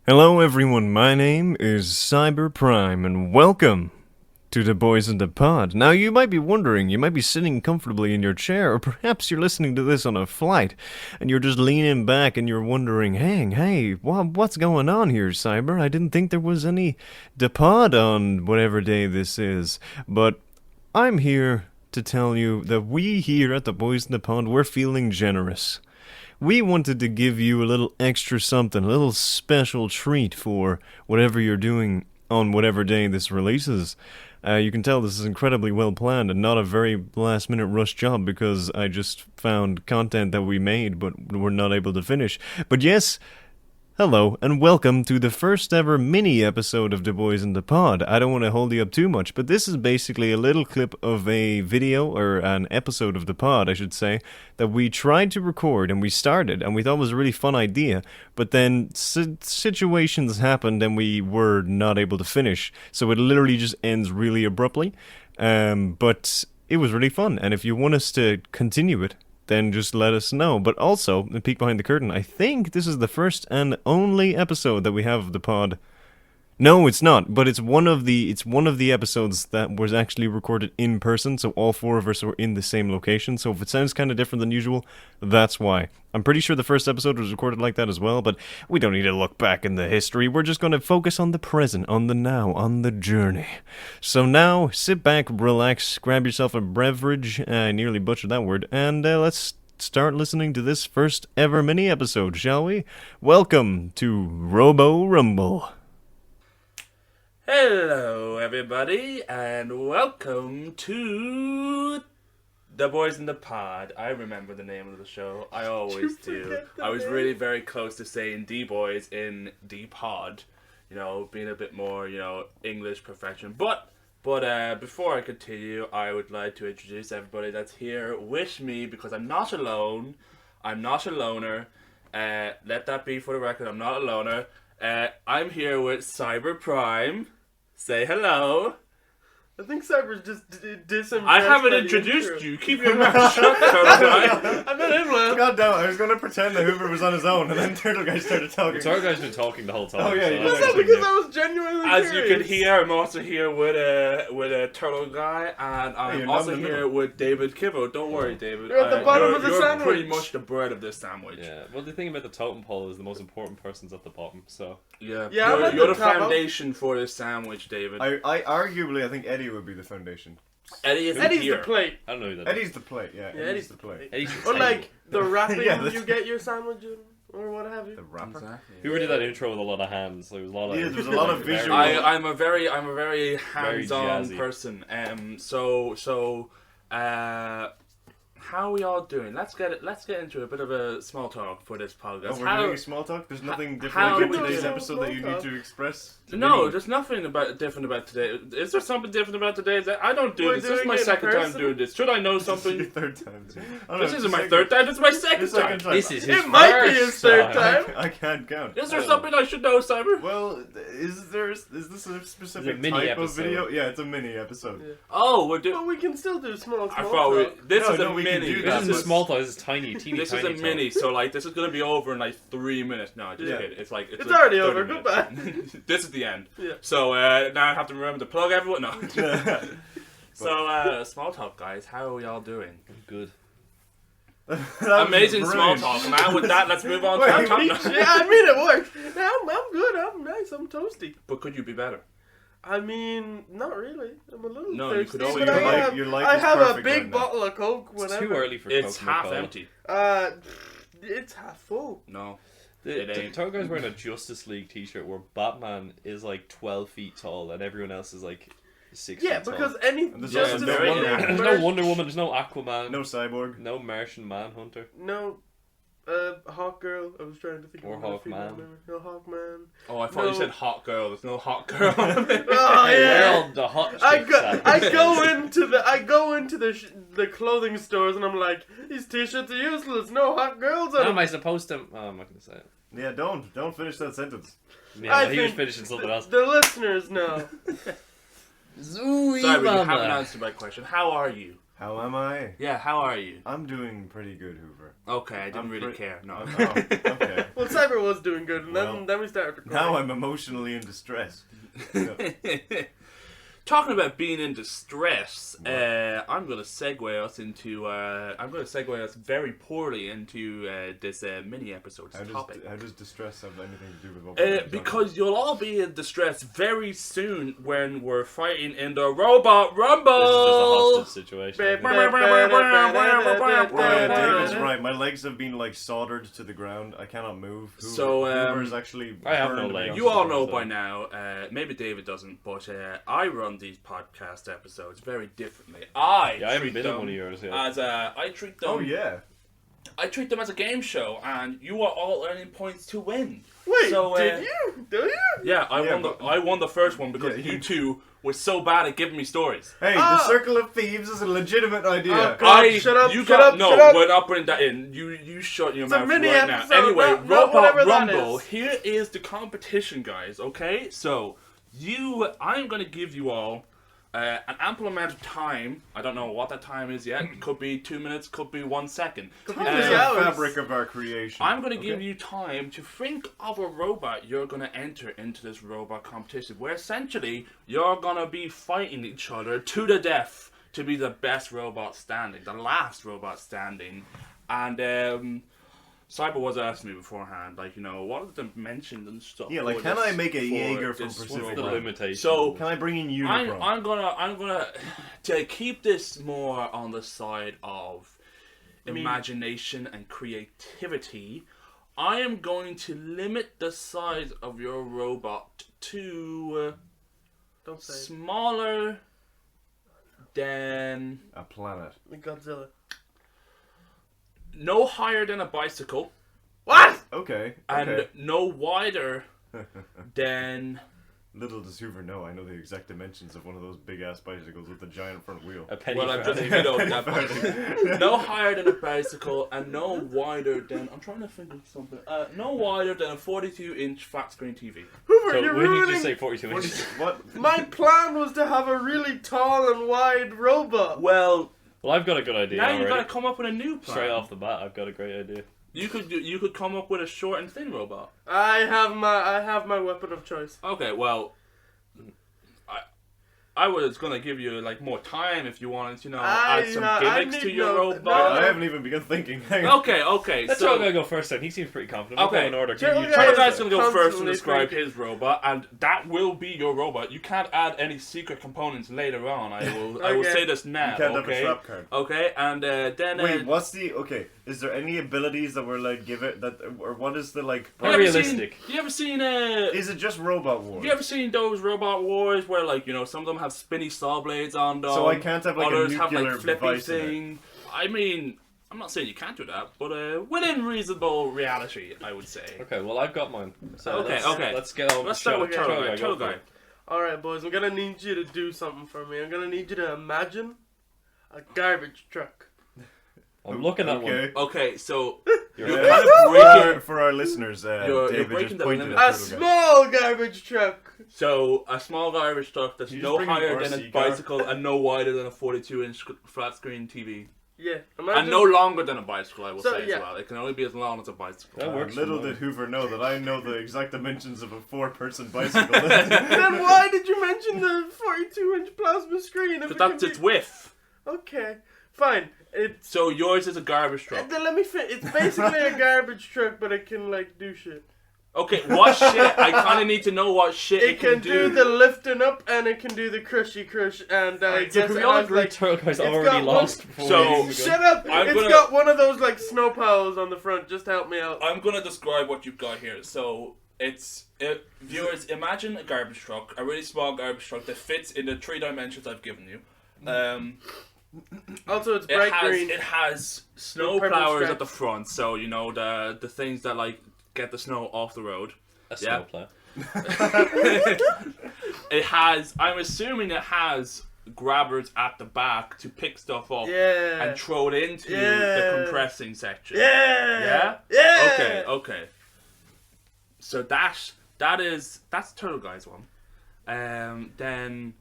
Hello everyone, my name is Cyber Prime, and welcome to the Boys in the Pod. Now you might be wondering, you might be sitting comfortably in your chair, or perhaps you're listening to this on a flight, and you're just leaning back and you're wondering, hey, what's going on here, Cyber? I didn't think there was any the pod on whatever day this is, but I'm here to tell you that we here at the Boys in the Pod, we're feeling generous. We wanted to give you a little extra something, a little special treat for whatever you're doing on whatever day this releases. You can tell this is incredibly well planned and not a very last minute rush job because I just found content that we made but were not able to finish. But yes, hello and welcome to the first ever mini episode of The Boys in the Pod. I don't want to hold you up too much, but this is basically a little clip of a video, or an episode of the pod, I should say, that we tried to record and we started and we thought was a really fun idea, but then situations happened and we were not able to finish, so it literally just ends really abruptly, but it was really fun, and if you want us to continue it, then just let us know. But also, a peek behind the curtain, I think this is the first and only episode that we have of the pod. No, it's not, but it's one of the episodes that was actually recorded in person, so all four of us were in the same location, so if it sounds kind of different than usual, that's why. I'm pretty sure the first episode was recorded like that as well, but we don't need to look back in the history, we're just going to focus on the present, on the now, on the journey. So now, sit back, relax, grab yourself a beverage, I nearly butchered that word, and let's start listening to this first ever mini episode, shall we? Welcome to RoboRumble. Hello, everybody, and welcome to The Boys in the Pod. I remember the name of the show. I always do. I was really very close to saying D Boys in D Pod. You know, being a bit more, English perfection. But before I continue, I would like to introduce everybody that's here with me, because I'm not alone. I'm not a loner. Let that be for the record. I'm not a loner. I'm here with Cyber Prime. Say hello. I think Cyber just did some. I haven't introduced you. Keep your mouth shut, Turtle Guy. I'm not in one. God damn it, I was going to pretend that Whoover was on his own, and then Turtle Guy started talking. Turtle Guy's been talking the whole time. Oh, yeah, What's up? Because I was genuinely As curious. you can hear, I'm also here with a Turtle Guy, and I'm you're also not in the here middle. with David Kivo. Don't worry, David. You're at the bottom of the you're sandwich. pretty much the bread of this sandwich. Yeah, well, the thing about the totem pole is the most important person's at the bottom, so. Yeah, Yeah, I'm at you're the the top. foundation for this sandwich, David. I arguably, I think Eddie would be the foundation. Eddie isn't Eddie's here. the plate. I don't know who that Eddie's the plate, yeah. Yeah, Eddie's the plate. Eddie's Or like the wrapping Yeah, that's- you get your sandwich in, or what have you. The rapper. Exactly. Whoever did that intro with a lot of hands, there was a lot of... Yeah, there was a lot of visual. I'm a very hands-on jazzy. person. How are we all doing? Let's get into a bit of a small talk for this podcast. Oh, we're doing small talk? There's nothing how different we about today's doing episode that you small need talk? to express? No, there's nothing different about today. Is there something different about today? I don't do We're this. This is doing my it in second time person? doing this. Should I know This is your something? third time. I don't This know, isn't my second- third time. This is my Your second second time. time. This is his It might be his first third time. time. I can't count. Is there something I should know, Cyber? Well, is this a specific It's a mini type of episode. video? Yeah, it's a mini episode. Yeah. Oh, we're doing. But we can still do small I talk. thought this No, is no, a we can mini. do This that. isn't small talk, this is tiny, teeny, This is tiny a talk. mini, so like this is gonna be over in like 3 minutes. No, just Yeah. kidding. It's like It's like already 30 over. minutes. Goodbye. This is the end. Yeah. So now I have to remember to plug everyone. No. So small talk, guys. How are we all doing? Good. That was Amazing small brilliant. talk. Now with that, let's move on to Wait, our top. Yeah, I mean it worked. Yeah, I'm good. I'm nice. I'm toasty. But could you be better? I mean, not really. I'm a little No, you thirsty, could always- but your I life- have, your life I is have a perfect big right now. bottle of Coke It's whenever. too early for It's Coconut half Cola. empty. It's half full. No. The It ain't. Turtle Guy's wearing a Justice League t-shirt where Batman is like 12 feet tall and everyone else is like 6 Yeah, feet tall. because any And there's Justice also no League Wonder Woman. There's merch- no Wonder Woman, there's no Aquaman, No cyborg. no Martian Manhunter. No, Hawk Girl. I was trying to think Or of another Hawk female Man. member. No Hawk Man. Oh, I thought No. you said hot girl. There's no hot girl. Oh Hey, yeah. we're all the hot I chicks go, at I this go stage. into the clothing stores and I'm like, these t-shirts are useless. No hot girls on How them. am I supposed to... Oh, I'm not going to say it. Yeah, don't finish that sentence. Yeah, I well, he was think finishing something else. The listeners know. Zooey Sorry, you haven't mama. answered my question. How are you? How am I? Yeah, how are you? I'm doing pretty good, Hoover. Okay, I didn't I'm really pretty- care. No. Oh, okay. Well, Cyber was doing good, and Well, then we started recording. Now I'm emotionally in distress. No. Talking about being in distress, What? I'm going to segue us very poorly into this mini episode's topic. How does distress have anything to do with what we're talking Because you'll all be in distress very soon when we're fighting in the Robot Rumble. This is just a hostage situation. I think. David's right. My legs have been like soldered to the ground. I cannot move. So, Hoover's actually. I have no burned me legs. on You all the know ground. by now, maybe David doesn't, but I run these podcast episodes very differently. I haven't treat been in them one of yours yet. as I treat them. Oh yeah. I treat them as a game show, and you are all earning points to win. Wait, So, did you? Do you? Yeah, Yeah, I won the first one because Yeah, you two were so bad at giving me stories. Hey, the Circle of Thieves is a legitimate idea. Oh, God. Shut up, You shut got, up, no, shut up. we're not putting that in. You shut your It's a mouth mini right episode, now. Anyway, not whatever that Rumble. is. Here is the competition, guys. Okay, so I'm gonna give you all an ample amount of time. I don't know what that time is yet. It could be 2 minutes. Could be 1 second. Time is the hours. fabric of our creation. I'm going to Okay? give you time to think of a robot you're going to enter into this robot competition, where essentially you're going to be fighting each other to the death to be the best robot standing, the last robot standing. And Cyber was asking me beforehand, like, what are the dimensions and stuff? Yeah, like, for can this- I make a for Jaeger from this Pacific What's robot? the limitation? So Can I bring in Unicron? I'm gonna to keep this more on the side of imagination and creativity. I am going to limit the size of your robot to Don't say smaller than A planet. Godzilla. no higher than a bicycle What? Okay. and Okay. no wider than Little does Hoover know, I know the exact dimensions of one of those big ass bicycles with the giant front wheel. a penny well, I've just farthing. vetoed that part. No higher than a bicycle and no wider than I'm trying to think of something. No wider than a 42-inch flat screen TV. Hoover, So you're when you ruining... just say 42 inches? What? My plan was to have a really tall and wide robot. Well, Well, I've got a good idea now you've got already. to come up with a new plan. Straight off the bat, I've got a great idea. You could come up with a short and thin robot. I have my weapon of choice. Okay, well, I was gonna give you like more time if you wanted to add some gimmicks to your robot. I haven't even begun thinking. Hang on. Okay, Let's so tell him to go first then. He seems pretty confident. Okay. We'll go in order. Turtle You Guy Turtle is Guy's gonna go first and constantly describe thinking. his robot, and that will be your robot. You can't add any secret components later on. I will Okay. say this now. You can't have a okay. trap card. Okay, and then Wait, what's the is there any abilities that we're like give it that or what is the like you ever realistic. Seen, you ever seen is it just Robot Wars? Have you ever seen those Robot Wars where some of them have spinny saw blades on them? So I can't have, like, a others have nuclear like flippy device in it. thing. I mean, I'm not saying you can't do that, but within reasonable reality, I would say. Okay, well I've got mine. So Okay, okay. Let's get on. Let's the start show. with Turtle Guy. go Turtle for Guy. it. Alright, boys, I'm gonna need you to do something for me. I'm gonna need you to imagine a garbage truck. I'm looking at one. Okay. Okay, so You're Yeah, kind of breaking- for our listeners, you're David breaking just the pointed limit. at A Turtle Guy. small garbage truck. So, a small garbage truck that's You no just bring an higher than a RC car? bicycle and no wider than a 42-inch flat screen TV. Yeah. And Imagine, no longer than a bicycle, I will So, say yeah. as well. It can only be as long as a bicycle. That works. Little for mine. did Hoover know that I know the exact dimensions of a 4-person bicycle. Then why did you mention the 42-inch plasma screen? If But it that's can its be... width. Okay, fine. It's... So, yours is a garbage truck. Then let me fit. It's basically a garbage truck, but it can, do shit. Okay, what shit? I kind of need to know what shit It can do the lifting up, and it can do the crushy crush, and I So guess can we it all has, agree Turtle Guy's it's already got lost one- before So- we even Shut go? up! I'm It's gonna- got one of those, snow plows on the front. Just help me out. I'm gonna describe what you've got here. So viewers, imagine a garbage truck, a really small garbage truck that fits in the 3 dimensions I've given you. Also, it's bright green. It has snow With purple plowers at stripes. the front, so the things that get the snow off the road. A Yeah. snowplow. It has. I'm assuming it has grabbers at the back to pick stuff up Yeah. and throw it into Yeah. the compressing section. Yeah. Yeah? Yeah. Okay. So that's Turtle Guy's one. Then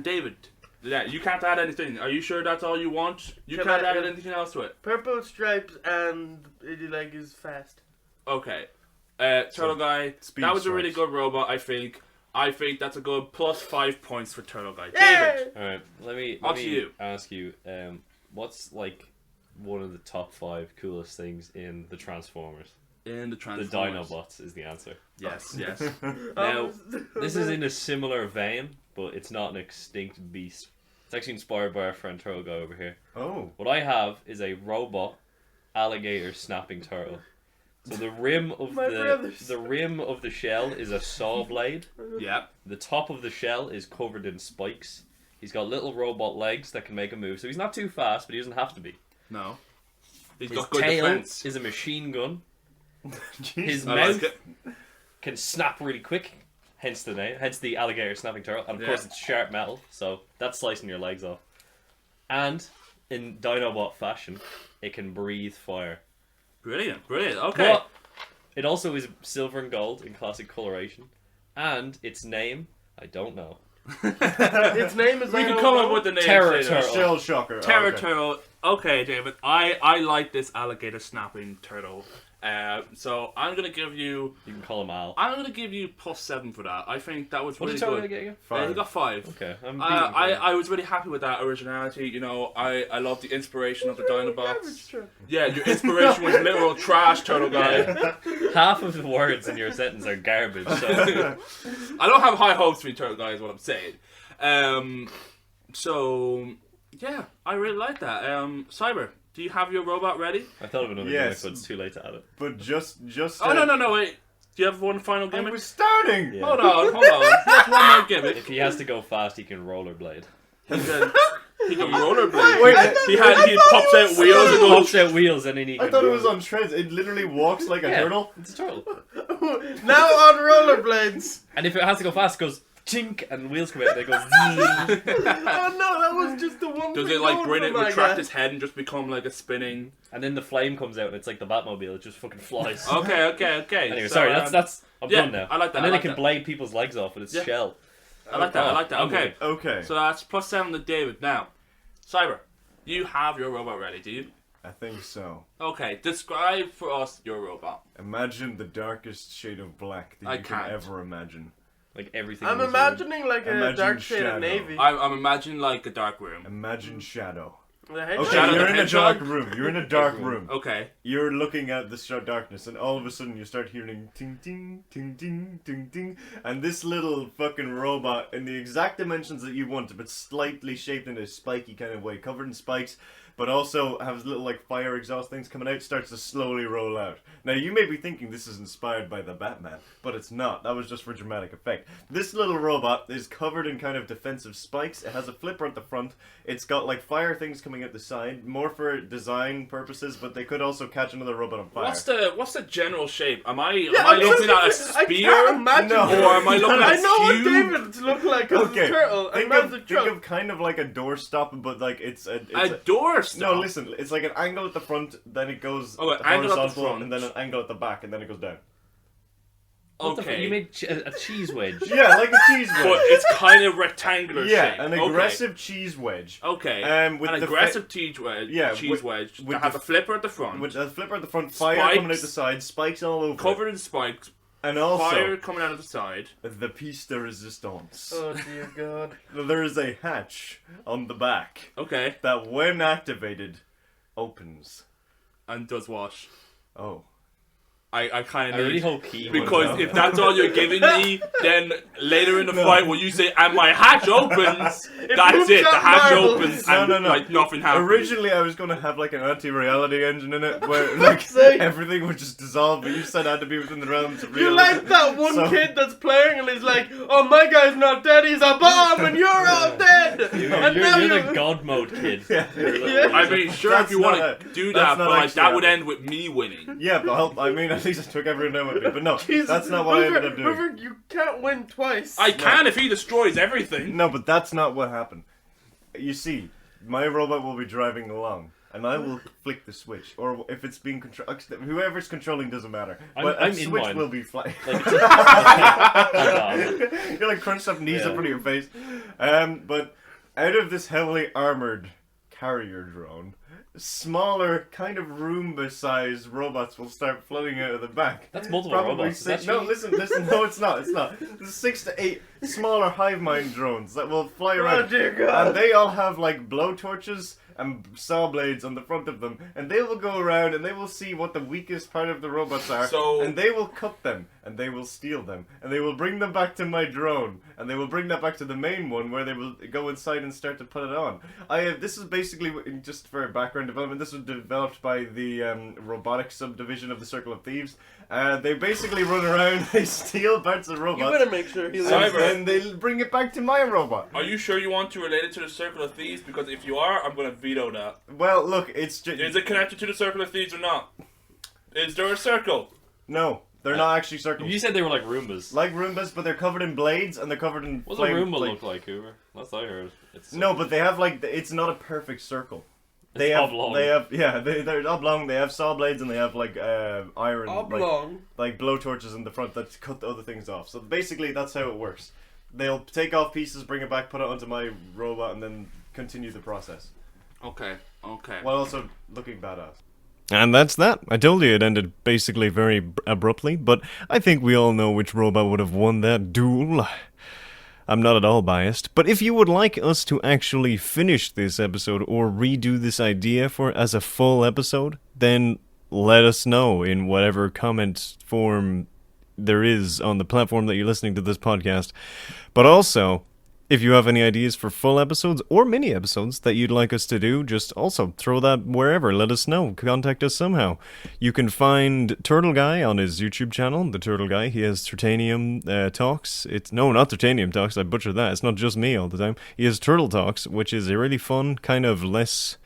David, Yeah, you can't add anything. Are you sure that's all you want? You Can can't I- add anything else to it. Purple stripes and it like is fast. Okay. Turtle So, Guy, speed that was a really stripes. good robot, I think. I think that's a good plus 5 points for Turtle Guy. Yay! David, All right, let me On to you. ask you, what's like one of the top 5 coolest things in the Transformers? in the The Transformers. Dinobots is the answer. Yes, yes. Now, this is in a similar vein, but it's not an extinct beast. It's actually inspired by our friend Turtle Guy over here. Oh. What I have is a robot alligator snapping turtle. So the rim of My brothers. the rim of the shell is a saw blade. Yeah. The top of the shell is covered in spikes. He's got little robot legs that can make him move. So he's not too fast, but he doesn't have to be. No. He's His got good tail defense. is a machine gun. His I mouth like it. can snap really quick, hence the name, hence the alligator snapping turtle. And of Yeah. course, it's sharp metal, so that's slicing your legs off. And in Dinobot fashion, it can breathe fire. Brilliant, brilliant. Okay. But it also is silver and gold in classic coloration, and its name I don't know. Its name is we I can don't come know. up with the name Terror later. Turtle. Shell shocker. Terror Okay. Turtle. Okay, David. I like this alligator snapping turtle. So I'm gonna give you. You can call him Al. I'm gonna give you plus 7 for that. I think that was What really did you tell me good. to get again? He Five. got 5. Okay, I'm I was really happy with that originality. You know, I love the inspiration of the Dinobots. Yeah, your inspiration was literal trash, Turtle Guy. half of the words in your sentence are garbage. So I don't have high hopes for you, Turtle Guy, is what I'm saying. So yeah, I really like that. Cyber, do you have your robot ready? I thought of another Yes. gimmick, but it's too late to add it. But just. Oh no, wait. Do you have one final I gimmick? was starting. Yeah. Hold on. That's one more gimmick. If he has to go fast, he can rollerblade. He can rollerblade. Wait, He pops out wheels and Pops goes. out wheels and then he I can thought it roll. was on treads. It literally walks like a Yeah, turtle. It's a turtle. Now on rollerblades. And if it has to go fast, it goes chink and the wheels come out and it goes zzz. Oh no, that was just the one. Does we it like known bring it, from my retract guy. its head, and just become like a spinning? And then the flame comes out and it's like the Batmobile. It just fucking flies. Okay. Anyway, So, sorry, that's I'm yeah, done now. I like that, And then I like it can that. blade people's legs off with its Yeah. shell. I like that. I'm Okay. Okay. So that's plus 7 to David. Now, Cyber, you have your robot ready, do you? I think so. Okay, describe for us your robot. Imagine the darkest shade of black that I you can can't. ever imagine. Like everything. I'm was imagining like a Imagine dark shade shadow. of navy. I'm imagining like a dark room. Imagine shadow. The hedgehog. Okay, Shadow you're the in a Hedgehog? dark room. You're in a dark room. Okay. You're looking at the stark darkness, and all of a sudden you start hearing ting ting ting ting ting ting, and this little fucking robot in the exact dimensions that you want, but slightly shaped in a spiky kind of way, covered in spikes, but also has little like fire exhaust things coming out, starts to slowly roll out. Now you may be thinking this is inspired by the Batman, but it's not. That was just for dramatic effect. This little robot is covered in kind of defensive spikes. It has a flipper at the front. It's got like fire things coming out the side, more for design purposes, but they could also catch another robot on fire. What's the general shape? Am I I'm looking at a I can't spear? imagine. No. Or am I looking at I a know what cube? David's look like. Cause Okay, it's a turtle. think and the truck. of kind of like a doorstop, but like it's A a door stop. no, listen, it's like an angle at the front, then it goes Oh, an angle at the horizontal, front. and then an angle at the back, and then it goes down. What the Okay. you made a cheese wedge. Yeah, like a cheese wedge. But it's kind of rectangular Yeah, shape. an Okay. aggressive cheese wedge. Okay. With An the aggressive cheese wedge. yeah, cheese with- wedge. with That has the a flipper at the front. With a flipper at the front, fire Spikes. coming out the side, spikes all over. Covered in spikes. And also, Fire coming out of the side. the piece de resistance. Oh dear God. There is a hatch on the back Okay. that, when activated, opens. And does what? Oh. I kind I of really hope he. because No. if that's all you're giving me, then later in the fight, when you say "and my hatch opens," that's moves it. The up hatch marbles. opens, No, and no, no. like nothing happens. Originally, I was going to have like an anti-reality engine in it, where like sake. everything would just dissolve. But you said it had to be within the realms of You realism. like that one So- kid that's playing and he's like, "Oh, my guy's not dead. He's a bomb, and you're all dead." And now You're you. the God mode kid. Yeah. Yeah. I mean, sure, That's if you want not to a- do that's that, not but like actually that would happening. end with me winning. Yeah, but I mean, at least I took everyone down with me. But no, Jesus, that's not what I ended up doing. Whoover, you can't win twice. I can if he destroys everything. No, but that's not what happened. You see, my robot will be driving along, and I will flick the switch, or if it's being controlled, whoever's controlling doesn't matter. But I'm a in switch mine. will be flying. Like, You're like crunched up knees Yeah. up into your face. But out of this heavily armored carrier drone, smaller, kind of Roomba-sized robots will start flooding out of the back. That's multiple Probably robots. six. Is No, that listen. No, it's not. There's 6 to 8 smaller hive mind drones that will fly around. Oh dear God. And they all have like blowtorches and saw blades on the front of them, and they will go around and they will see what the weakest part of the robots are, and they will cut them, and they will steal them, and they will bring them back to my drone, and they will bring that back to the main one where they will go inside and start to put it on. This is basically, just for background development, this was developed by the robotics subdivision of the Circle of Thieves. They basically run around, they steal parts of You robots, better make sure he lives. Cyber. and they bring it back to my robot. Are you sure you want to relate it to the Circle of Thieves? Because if you are, I'm going to veto that. Well, look, it's just... Is it connected to the Circle of Thieves or not? Is there a circle? No, they're not actually circles. You said they were like Roombas. Like Roombas, but they're covered in blades and they're covered in What does a flame. Roomba look like, Hoover? That's what I heard. It's No, but they have like it's not a perfect circle. It's oblong. They're oblong. They have saw blades and they have like iron, Oblong. like blowtorches in the front that cut the other things off. So basically, that's how it works. They'll take off pieces, bring it back, put it onto my robot, and then continue the process Okay. while also looking badass. And that's that. I told you it ended basically very abruptly, but I think we all know which robot would have won that duel. I'm not at all biased, but if you would like us to actually finish this episode or redo this idea as a full episode, then let us know in whatever comment form there is on the platform that you're listening to this podcast. But also, if you have any ideas for full episodes or mini episodes that you'd like us to do, just also throw that wherever. Let us know. Contact us somehow. You can find Turtle Guy on his YouTube channel. The Turtle Guy, he has Tertanium Talks. No, not Tertanium Talks. I butchered that. It's not just me all the time. He has Turtle Talks, which is a really fun, kind of less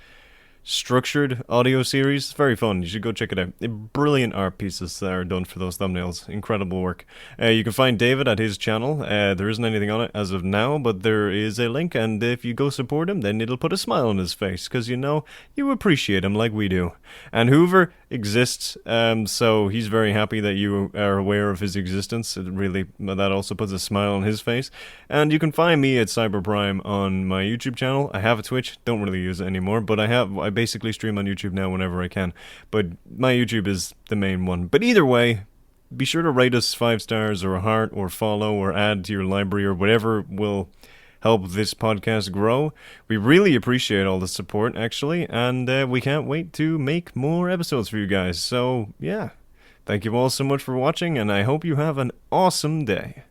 structured audio series. It's very fun. You should go check it out. Brilliant art pieces that are done for those thumbnails. Incredible work. You can find David at his channel. There isn't anything on it as of now, but there is a link, and if you go support him, then it'll put a smile on his face, because you appreciate him like we do. And Whoover exists, so he's very happy that you are aware of his existence. That also puts a smile on his face. And you can find me at Cyberprime on my YouTube channel. I have a Twitch, don't really use it anymore, but I basically stream on YouTube now whenever I can. But my YouTube is the main one. But either way, be sure to rate us 5 stars or a heart or follow or add to your library or whatever will help this podcast grow. We really appreciate all the support, actually, and we can't wait to make more episodes for you guys. So, yeah, thank you all so much for watching, and I hope you have an awesome day.